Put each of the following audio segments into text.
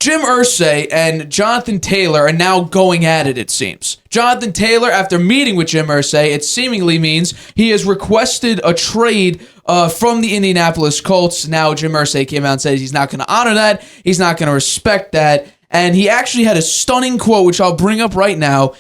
Jim Irsay and Jonathan Taylor are now going at it seems. Jonathan Taylor, after meeting with Jim Irsay, it seemingly means he has requested a trade from the Indianapolis Colts. Now, Jim Irsay came out and said he's not going to honor that. He's not going to respect that. And he actually had a stunning quote, which I'll bring up right now.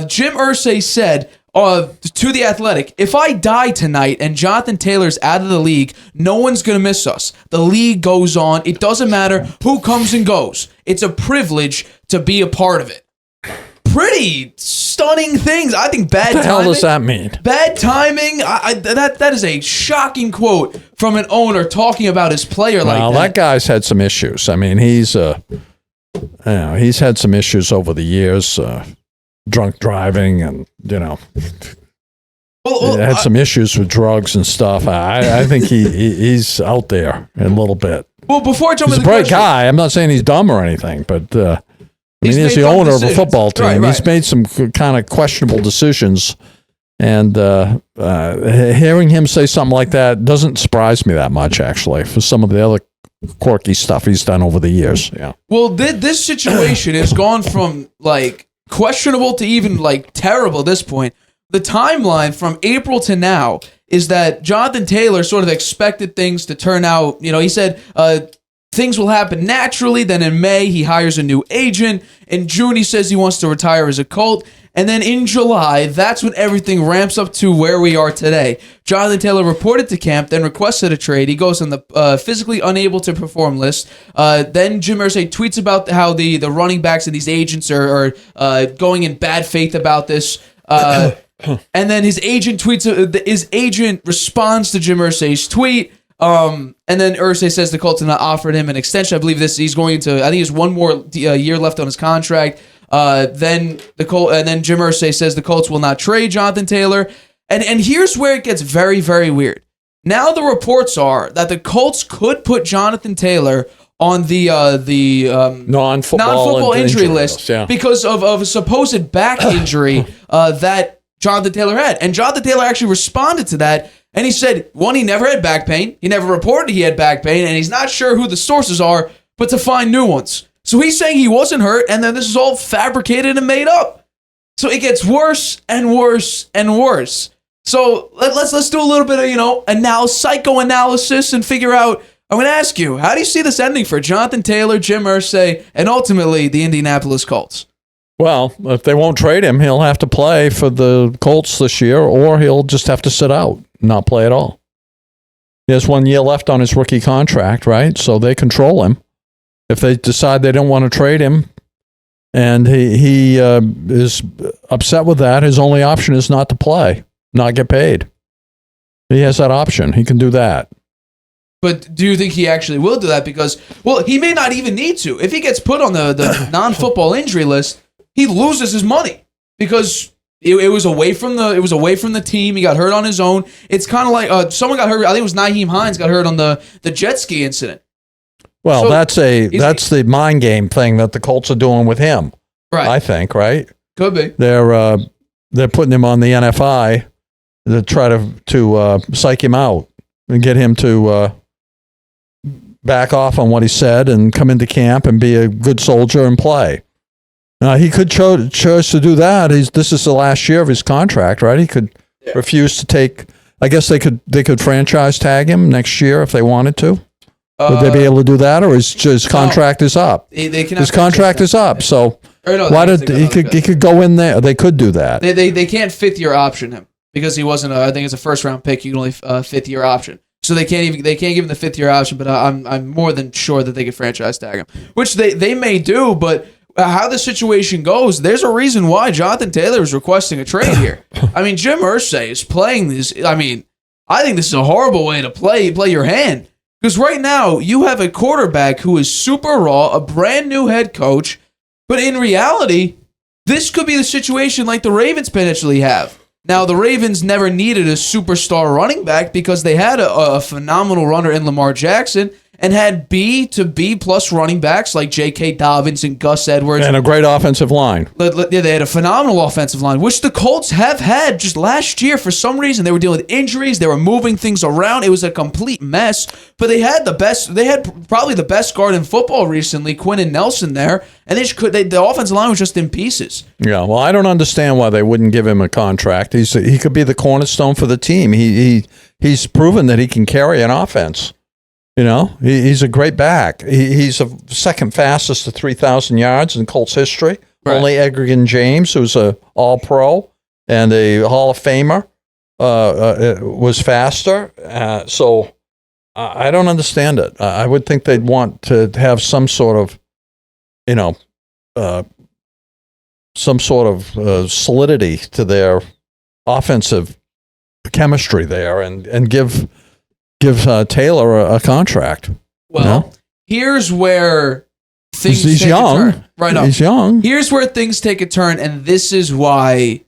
Jim Irsay said to The Athletic, "If I die tonight and Jonathan Taylor's out of the league, no one's going to miss us. The league goes on. It doesn't matter who comes and goes. It's a privilege to be a part of it." Pretty stunning things. I think bad timing. What the hell does that mean? Bad timing. That is a shocking quote from an owner talking about his player like that. Well, that guy's had some issues. I mean, he's had some issues over the years. Drunk driving and, had some issues with drugs and stuff. I think he's out there a little bit. Well, before I jump he's into a bright guy. I'm not saying he's dumb or anything, but he's the owner of a football team. Right. He's made some kind of questionable decisions, and hearing him say something like that doesn't surprise me that much, actually, for some of the other quirky stuff he's done over the years. Yeah. Well, this situation has gone from questionable to even terrible at this point. The timeline from April to now is that Jonathan Taylor sort of expected things to turn out. He said things will happen naturally. Then in May, he hires a new agent. In June, he says he wants to retire as a Colt. And then in July, that's when everything ramps up to where we are today. Jonathan Taylor reported to camp, then requested a trade. He goes on the physically unable to perform list. Then Jim Irsay tweets about how the running backs and these agents are going in bad faith about this. And then his agent responds to Jim Irsay's tweet. And then Irsay says the Colts have not offered him an extension. I believe he's going to. I think he has one more year left on his contract. Then Jim Irsay says the Colts will not trade Jonathan Taylor. And here's where it gets very, very weird. Now the reports are that the Colts could put Jonathan Taylor on the non-football injury list because of a supposed back injury that Jonathan Taylor had. And Jonathan Taylor actually responded to that, and he said, one, he never had back pain. He never reported he had back pain, and he's not sure who the sources are, but to find new ones. So he's saying he wasn't hurt, and then this is all fabricated and made up. So it gets worse and worse and worse. So let's do a little bit of psychoanalysis and figure out. I'm going to ask you, how do you see this ending for Jonathan Taylor, Jim Irsay, and ultimately the Indianapolis Colts? Well, if they won't trade him, he'll have to play for the Colts this year, or he'll just have to sit out, not play at all. He has 1 year left on his rookie contract, right? So they control him. If they decide they don't want to trade him, and he is upset with that, his only option is not to play, not get paid. He has that option. He can do that. But do you think he actually will do that? Because, he may not even need to. If he gets put on the non-football injury list, he loses his money because it was away from the team. He got hurt on his own. It's kind of like someone got hurt. I think it was Nyheim Hines got hurt on the jet ski incident. Well, so that's the mind game thing that the Colts are doing with him. Right. I think, right? Could be. They're putting him on the NFI to try to psych him out and get him to back off on what he said and come into camp and be a good soldier and play. He could choose to do that. This is the last year of his contract, right? He could refuse to take. I guess they could franchise tag him next year if they wanted to. Would they be able to do that, or his contract is up? His contract is up, so why did he could go in there? They could do that. They can't fifth-year option him because he wasn't. I think it's a first-round pick. You can only fifth-year option, so they can't give him the fifth-year option. But I'm more than sure that they could franchise tag him, which they may do. But how the situation goes, there's a reason why Jonathan Taylor is requesting a trade here. I mean, Jim Irsay is playing this. I mean, I think this is a horrible way to play your hand. Because right now, you have a quarterback who is super raw, a brand new head coach, but in reality, this could be the situation like the Ravens potentially have. Now, the Ravens never needed a superstar running back because they had a phenomenal runner in Lamar Jackson, and had B to B plus running backs like J.K. Dobbins and Gus Edwards. And a great offensive line. Yeah, they had a phenomenal offensive line, which the Colts have had just last year. For some reason, they were dealing with injuries. They were moving things around. It was a complete mess. But they had probably the best guard in football recently, Quinn and Nelson there, and the offensive line was just in pieces. Yeah, well, I don't understand why they wouldn't give him a contract. He could be the cornerstone for the team. He's proven that he can carry an offense. You know, he's a great back. He's the second fastest to 3,000 yards in Colts history. Right. Only Edgerrin James, who's a All-Pro and a Hall of Famer, was faster. So I don't understand it. I would think they'd want to have some sort of, solidity to their offensive chemistry there, and give Taylor a contract. Well, here's where things he's take young. a turn. Right up. He's young. Here's where things take a turn, and this is why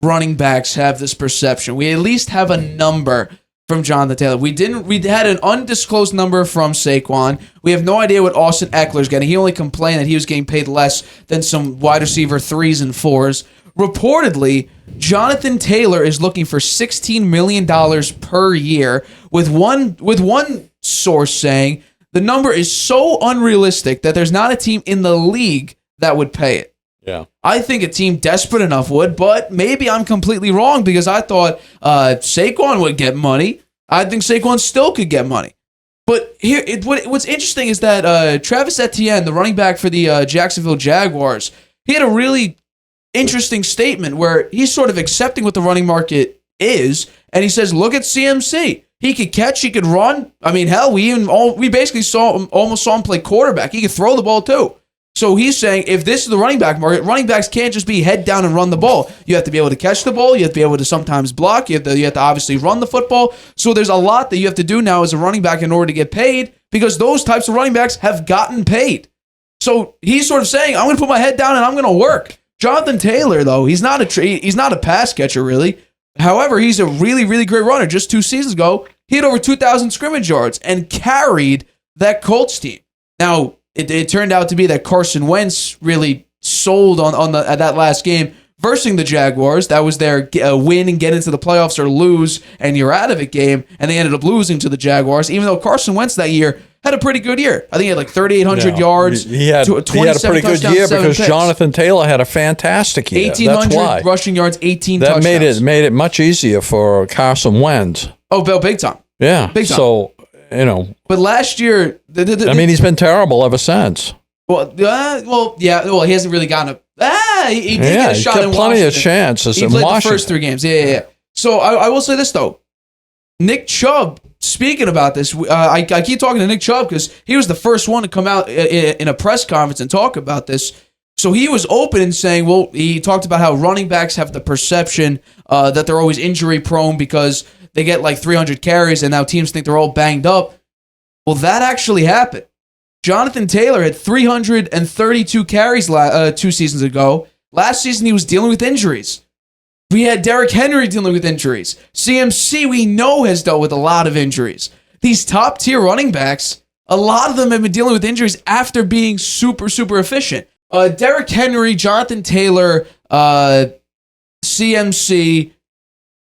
running backs have this perception. We at least have a number from Jonathan Taylor. We had an undisclosed number from Saquon. We have no idea what Austin Eckler's getting. He only complained that he was getting paid less than some wide receiver 3s and 4s. Reportedly, Jonathan Taylor is looking for $16 million per year, with one source saying the number is so unrealistic that there's not a team in the league that would pay it. Yeah, I think a team desperate enough would, but maybe I'm completely wrong because I thought Saquon would get money. I think Saquon still could get money. But here, what's interesting is that Travis Etienne, the running back for the Jacksonville Jaguars, he had a really interesting statement where he's sort of accepting what the running market is, and he says, look at CMC. He could catch, he could run. I mean, hell, we basically almost saw him play quarterback. He could throw the ball too. So he's saying if this is the running back market, running backs can't just be head down and run the ball. You have to be able to catch the ball. You have to be able to sometimes block. You have to obviously run the football. So there's a lot that you have to do now as a running back in order to get paid, because those types of running backs have gotten paid. So he's sort of saying, I'm going to put my head down and I'm going to work. Jonathan Taylor, though, he's not a pass catcher, really. However, he's a really, really great runner. Just 2 seasons ago, he had over 2,000 scrimmage yards and carried that Colts team. Now, it turned out to be that Carson Wentz really sold at that last game versus the Jaguars. That was their win and get into the playoffs or lose and you're out of it game, and they ended up losing to the Jaguars, even though Carson Wentz that year had a pretty good year. I think he had like 3,800 yards. He had a pretty good year because Jonathan Taylor had a fantastic year. 1,800 rushing yards, 18 touchdowns. That made it much easier for Carson Wentz. Oh, Bill, big time. Yeah. Big time. So, But last year... he's been terrible ever since. He hasn't really gotten he did get a shot in Washington. Plenty of chances in Washington. He played the first 3 games. Yeah. So I will say this, though. Nick Chubb, speaking about this, I keep talking to Nick Chubb because he was the first one to come out in a press conference and talk about this. So he was open in saying, he talked about how running backs have the perception that they're always injury prone because they get like 300 carries and now teams think they're all banged up. Well, that actually happened. Jonathan Taylor had 332 carries 2 seasons ago. Last season, he was dealing with injuries. We had Derrick Henry dealing with injuries. CMC, we know, has dealt with a lot of injuries. These top-tier running backs, a lot of them have been dealing with injuries after being super, super efficient. Derrick Henry, Jonathan Taylor, CMC,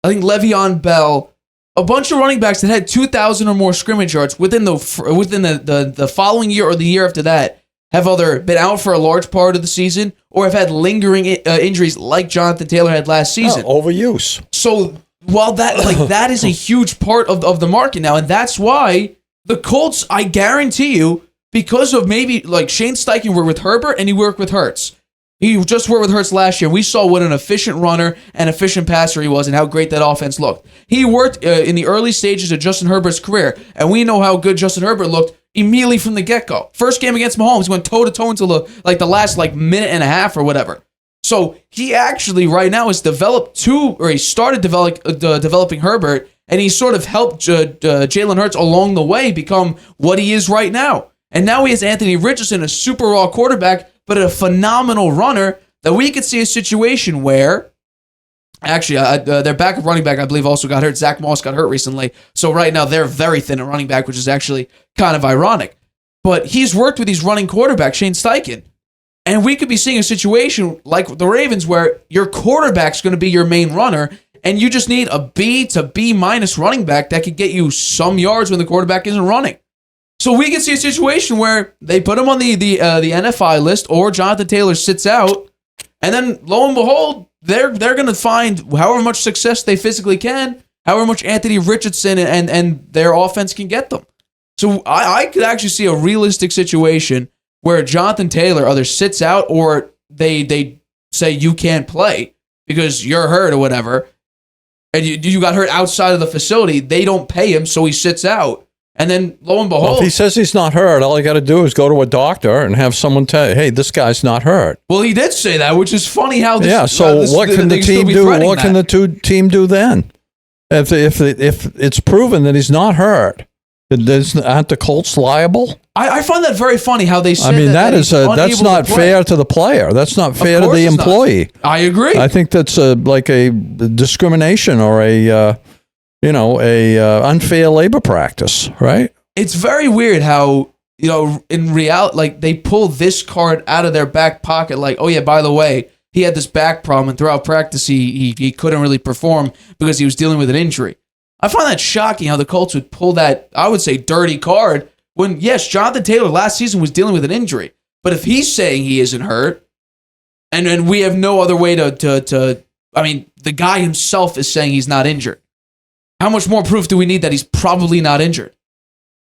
I think Le'Veon Bell, a bunch of running backs that had 2,000 or more scrimmage yards within the following year or the year after that have either been out for a large part of the season or have had lingering injuries like Jonathan Taylor had last season. Overuse. So while that is a huge part of the market now, and that's why the Colts, I guarantee you, because of maybe like Shane Steichen worked with Herbert and he worked with Hurts. He just worked with Hurts last year. We saw what an efficient runner and efficient passer he was and how great that offense looked. He worked in the early stages of Justin Herbert's career, and we know how good Justin Herbert looked immediately from the get-go. First game against Mahomes, he went toe-to-toe until the last minute and a half or whatever. So he actually right now has started developing Herbert, and he sort of helped Jalen Hurts along the way become what he is right now. And now he has Anthony Richardson, a super raw quarterback, but a phenomenal runner, that we could see a situation where Actually, their backup running back, I believe, also got hurt. Zach Moss got hurt recently. So right now, they're very thin at running back, which is actually kind of ironic. But he's worked with these running quarterbacks, Shane Steichen. And we could be seeing a situation like the Ravens where your quarterback's going to be your main runner, and you just need a B to B minus running back that could get you some yards when the quarterback isn't running. So we can see a situation where they put him on the NFI list, or Jonathan Taylor sits out, and then lo and behold, they're going to find however much success they physically can, however much Anthony Richardson and their offense can get them. So I could actually see a realistic situation where Jonathan Taylor either sits out or they say you can't play because you're hurt or whatever, and you got hurt outside of the facility. They don't pay him, so he sits out. And then, lo and behold... Well, if he says he's not hurt, all you got to do is go to a doctor and have someone tell you, hey, this guy's not hurt. Well, he did say that, which is funny how this... Yeah, so what can the team do? What can the team do then? If it's proven that he's not hurt, aren't the Colts liable? I find that very funny how they said that's not fair to the player. That's not fair to the employee. I agree. I think that's like a discrimination or a unfair labor practice, right? It's very weird how, in reality, like they pull this card out of their back pocket, like, oh yeah, by the way, he had this back problem, and throughout practice, he couldn't really perform because he was dealing with an injury. I find that shocking how the Colts would pull that, I would say, dirty card when, yes, Jonathan Taylor last season was dealing with an injury, but if he's saying he isn't hurt, and we have no other way to I mean, the guy himself is saying he's not injured. How much more proof do we need that he's probably not injured?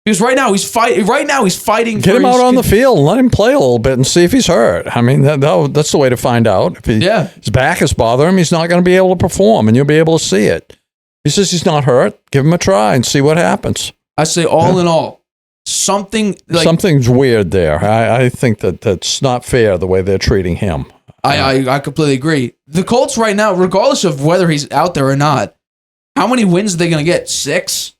Because right now he's fighting. Get him out on the field and let him play a little bit and see if he's hurt. I mean, that's the way to find out. If his back is bothering him, he's not going to be able to perform, and you'll be able to see it. He says he's not hurt. Give him a try and see what happens. I say all in all, something's weird there. I think that's not fair the way they're treating him. I completely agree. The Colts right now, regardless of whether he's out there or not, how many wins are they going to get? 6?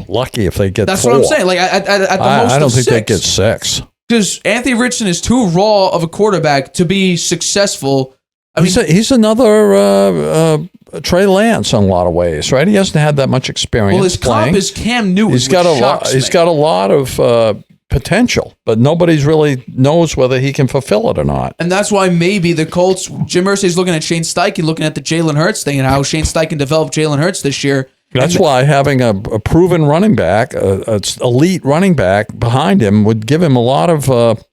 Lucky if they get 4. That's what I'm saying. Like at the most, I don't think they get 6 because Anthony Richardson is too raw of a quarterback to be successful. I mean, he's another Trey Lance in a lot of ways, right? He hasn't had that much experience. Well, his comp is Cam Newton. He's got a lot of potential, but nobody's really knows whether he can fulfill it or not. And that's why maybe the Colts, Jim Irsay is looking at Shane Steichen, looking at the Jalen Hurts thing and how Shane Steichen developed Jalen Hurts this year. That's why having a proven running back, an elite running back behind him would give him a lot of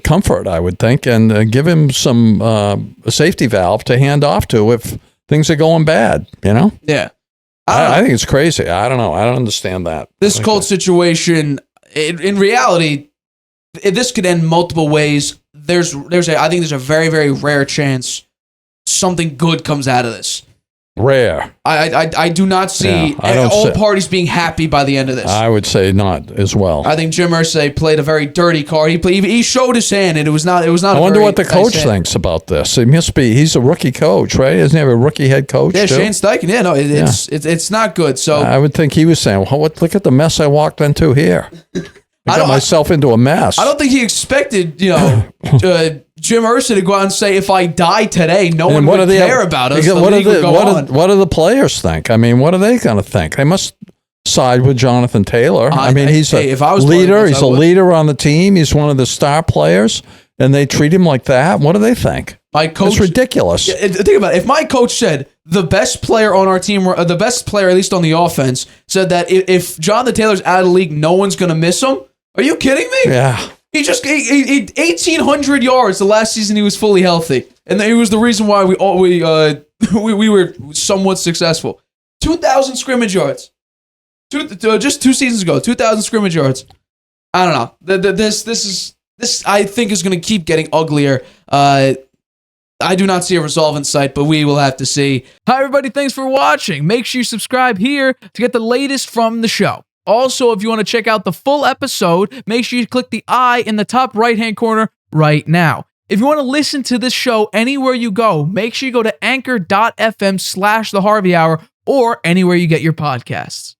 comfort, I would think, and give him some a safety valve to hand off to if things are going bad, Yeah. I think it's crazy. I don't know. I don't understand that. This Colts situation... In reality, this could end multiple ways. I think there's a very, very rare chance something good comes out of this. Rare. I do not see all parties being happy by the end of this. I would say not as well. I think Jim Irsay played a very dirty card. He showed his hand, and it was not. I wonder what the coach thinks about this. It must be he's a rookie coach, right? Doesn't he have a rookie head coach? Yeah, Shane Steichen. Yeah, no, it's not good. So I would think he was saying, "Well, look at the mess I walked into here. I got myself into a mess." I don't think he expected, Jim Irsay to go out and say, if I die today, no one would care about us. What do the players think? I mean, what are they going to think? They must side with Jonathan Taylor. He's a leader. He's a leader on the team. He's one of the star players, and they treat him like that. What do they think? My coach, it's ridiculous. Think about it. If my coach said the best player on our team, the best player, at least on the offense, said that if Jonathan Taylor's out of the league, no one's going to miss him. Are you kidding me? Yeah. He 1,800 yards the last season he was fully healthy, and it was the reason why we were somewhat successful. 2,000 scrimmage yards, just 2 seasons ago. 2,000 scrimmage yards. I don't know. This I think is going to keep getting uglier. I do not see a resolve in sight, but we will have to see. Hi everybody, thanks for watching. Make sure you subscribe here to get the latest from the show. Also, if you want to check out the full episode, make sure you click the I in the top right-hand corner right now. If you want to listen to this show anywhere you go, make sure you go to anchor.fm/The Harvey Hour or anywhere you get your podcasts.